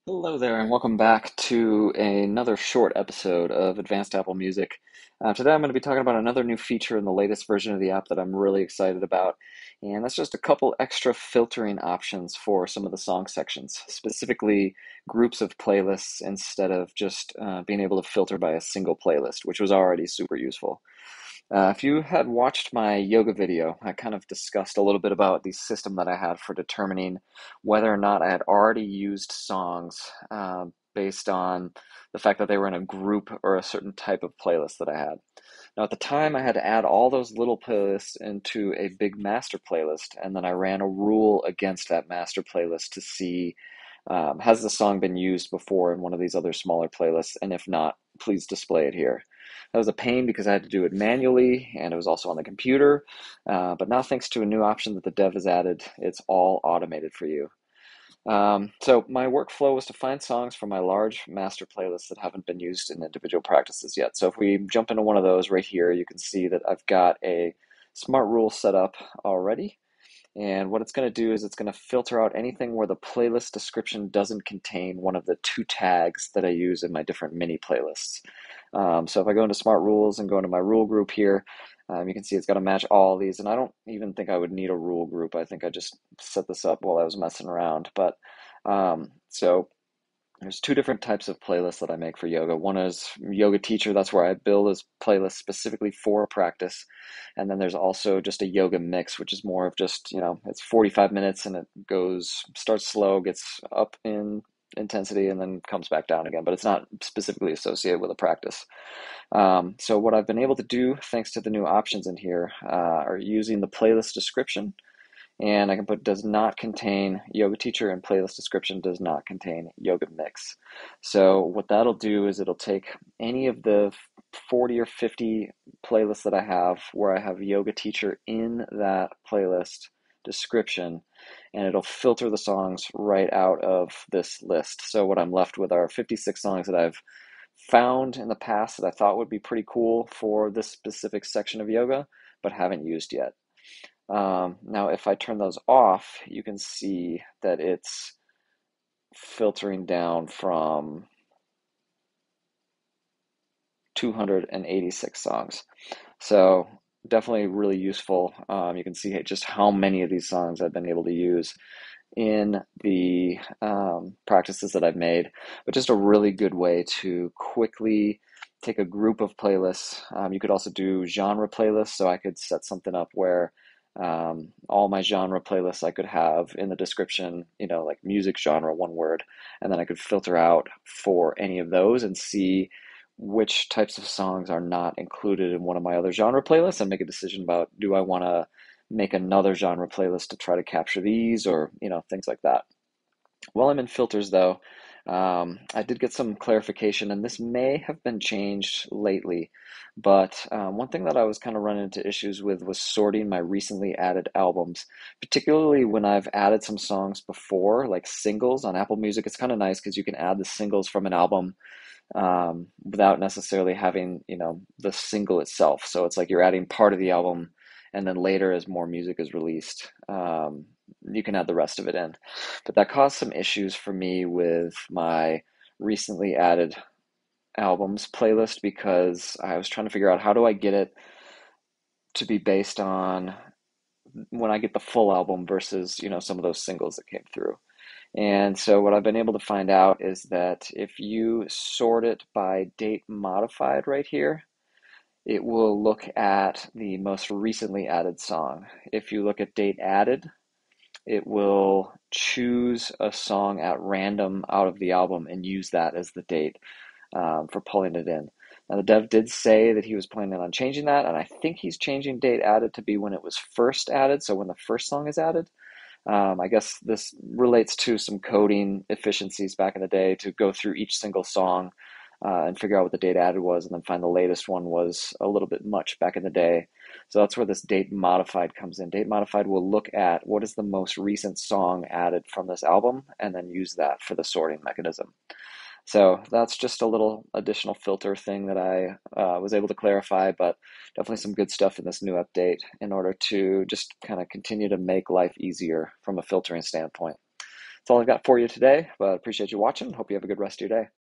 Hello there, and welcome back to another short episode of Advanced Apple Music. Today I'm going to be talking about another new feature in the latest version of the app that I'm really excited about, and that's just a couple extra filtering options for some of the song sections, specifically groups of playlists instead of just being able to filter by a single playlist, which was already super useful. If you had watched my yoga video, I kind of discussed a little bit about the system that I had for determining whether or not I had already used songs based on the fact that they were in a group or a certain type of playlist that I had. Now, at the time, I had to add all those little playlists into a big master playlist, and then I ran a rule against that master playlist to see has the song been used before in one of these other smaller playlists, and if not, please display it here. That was a pain because I had to do it manually and it was also on the computer. But now, thanks to a new option that the dev has added, it's all automated for you. So, my workflow was to find songs from my large master playlists that haven't been used in individual practices yet. So, if we jump into one of those right here, you can see that I've got a smart rule set up already. And what it's going to do is it's going to filter out anything where the playlist description doesn't contain one of the two tags that I use in my different mini playlists. So if I go into Smart Rules and go into my rule group here, you can see it's got to match all these. And I don't even think I would need a rule group. I think I just set this up while I was messing around. So there's two different types of playlists that I make for yoga. One is yoga teacher. That's where I build a playlist specifically for a practice. And then there's also just a yoga mix, which is more of just, it's 45 minutes and it starts slow, gets up in intensity, and then comes back down again. But it's not specifically associated with a practice. So what I've been able to do, thanks to the new options in here, are using the playlist description, and I can put does not contain yoga teacher, and playlist description does not contain yoga mix. So what that'll do is it'll take any of the 40 or 50 playlists that I have where I have yoga teacher in that playlist description, and it'll filter the songs right out of this list. So what I'm left with are 56 songs that I've found in the past that I thought would be pretty cool for this specific section of yoga, but haven't used yet. Now, if I turn those off, you can see that it's filtering down from 286 songs. So definitely really useful. You can see just how many of these songs I've been able to use in the practices that I've made, but just a really good way to quickly take a group of playlists. You could also do genre playlists, so I could set something up where all my genre playlists I could have in the description, like music genre, one word, and then I could filter out for any of those and see which types of songs are not included in one of my other genre playlists and make a decision about do I want to make another genre playlist to try to capture these or, things like that. While I'm in filters though, I did get some clarification, and this may have been changed lately, but one thing that I was kind of running into issues with was sorting my recently added albums, particularly when I've added some songs before, like singles on Apple Music. It's kind of nice because you can add the singles from an album without necessarily having, the single itself. So it's like you're adding part of the album, and then later, as more music is released, you can add the rest of it in. But that caused some issues for me with my recently added albums playlist because I was trying to figure out how do I get it to be based on when I get the full album versus, some of those singles that came through. And so what I've been able to find out is that if you sort it by date modified right here, it will look at the most recently added song. If you look at date added, it will choose a song at random out of the album and use that as the date for pulling it in. Now, the dev did say that he was planning on changing that, and I think he's changing date added to be when it was first added, so when the first song is added. I guess this relates to some coding efficiencies back in the day to go through each single song and figure out what the date added was, and then find the latest one was a little bit much back in the day. So that's where this date modified comes in. Date modified will look at what is the most recent song added from this album and then use that for the sorting mechanism. So that's just a little additional filter thing that I was able to clarify, but definitely some good stuff in this new update in order to just kind of continue to make life easier from a filtering standpoint. That's all I've got for you today, but appreciate you watching. Hope you have a good rest of your day.